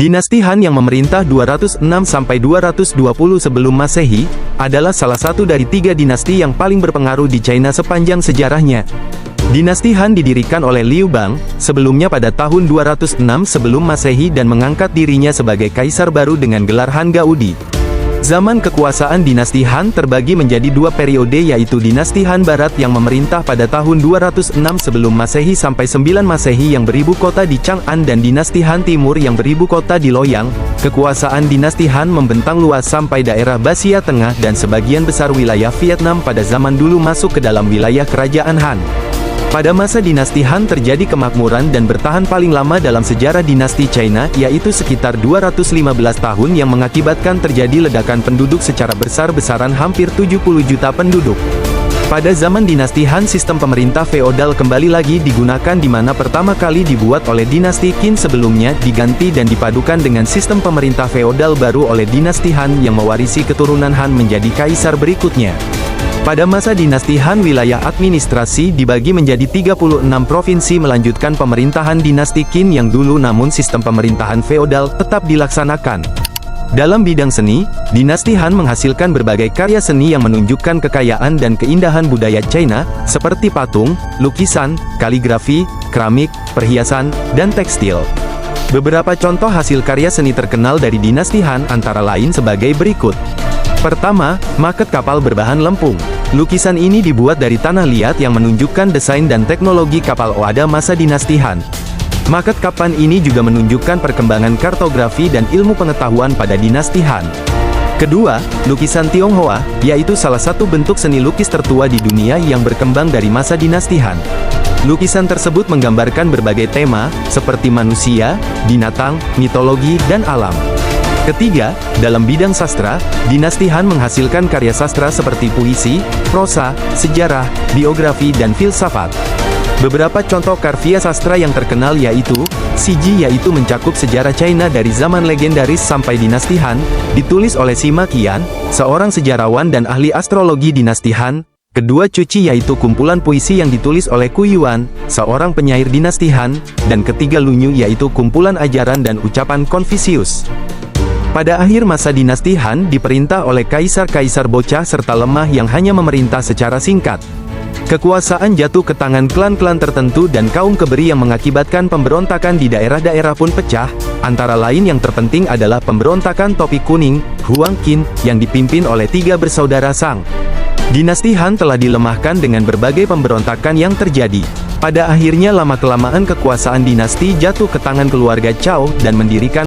Dinasti Han yang memerintah 206 sampai 220 sebelum Masehi, adalah salah satu dari 3 dinasti yang paling berpengaruh di China sepanjang sejarahnya. Dinasti Han didirikan oleh Liu Bang, sebelumnya pada tahun 206 sebelum Masehi dan mengangkat dirinya sebagai kaisar baru dengan gelar Han Gaudi. Zaman kekuasaan dinasti Han terbagi menjadi 2 periode, yaitu dinasti Han Barat yang memerintah pada tahun 206 sebelum Masehi sampai 9 Masehi yang beribu kota di Chang'an, dan dinasti Han Timur yang beribu kota di Loyang. Kekuasaan dinasti Han membentang luas sampai daerah Basia Tengah dan sebagian besar wilayah Vietnam pada zaman dulu masuk ke dalam wilayah kerajaan Han. Pada masa dinasti Han terjadi kemakmuran dan bertahan paling lama dalam sejarah dinasti China, yaitu sekitar 215 tahun yang mengakibatkan terjadi ledakan penduduk secara besar-besaran hampir 70 juta penduduk. Pada zaman dinasti Han, sistem pemerintah feodal kembali lagi digunakan, di mana pertama kali dibuat oleh dinasti Qin, sebelumnya diganti dan dipadukan dengan sistem pemerintah feodal baru oleh dinasti Han yang mewarisi keturunan Han menjadi kaisar berikutnya. Pada masa dinasti Han, wilayah administrasi dibagi menjadi 36 provinsi melanjutkan pemerintahan dinasti Qin yang dulu, namun sistem pemerintahan feodal tetap dilaksanakan. Dalam bidang seni, dinasti Han menghasilkan berbagai karya seni yang menunjukkan kekayaan dan keindahan budaya China, seperti patung, lukisan, kaligrafi, keramik, perhiasan, dan tekstil. Beberapa contoh hasil karya seni terkenal dari dinasti Han antara lain sebagai berikut. Pertama, maket kapal berbahan lempung. Lukisan ini dibuat dari tanah liat yang menunjukkan desain dan teknologi kapal Oda masa dinasti Han. Maket kapan ini juga menunjukkan perkembangan kartografi dan ilmu pengetahuan pada dinasti Han. Kedua, lukisan Tionghoa, yaitu salah satu bentuk seni lukis tertua di dunia yang berkembang dari masa dinasti Han. Lukisan tersebut menggambarkan berbagai tema, seperti manusia, binatang, mitologi, dan alam. Ketiga, dalam bidang sastra, dinasti Han menghasilkan karya sastra seperti puisi, prosa, sejarah, biografi, dan filsafat. Beberapa contoh karya sastra yang terkenal yaitu, Siji, yaitu mencakup sejarah China dari zaman legendaris sampai dinasti Han, ditulis oleh Sima Qian, seorang sejarawan dan ahli astrologi dinasti Han. Kedua, Cuci, yaitu kumpulan puisi yang ditulis oleh Ku Yuan, seorang penyair dinasti Han. Dan ketiga, Lunyu, yaitu kumpulan ajaran dan ucapan Konfusius. Pada akhir masa dinasti Han diperintah oleh kaisar-kaisar bocah serta lemah yang hanya memerintah secara singkat. Kekuasaan jatuh ke tangan klan-klan tertentu dan kaum keberi yang mengakibatkan pemberontakan di daerah-daerah pun pecah. Antara lain yang terpenting adalah pemberontakan Topi Kuning, Huang Qin, yang dipimpin oleh 3 bersaudara Sang. Dinasti Han telah dilemahkan dengan berbagai pemberontakan yang terjadi. Pada akhirnya lama-kelamaan kekuasaan dinasti jatuh ke tangan keluarga Zhao dan mendirikan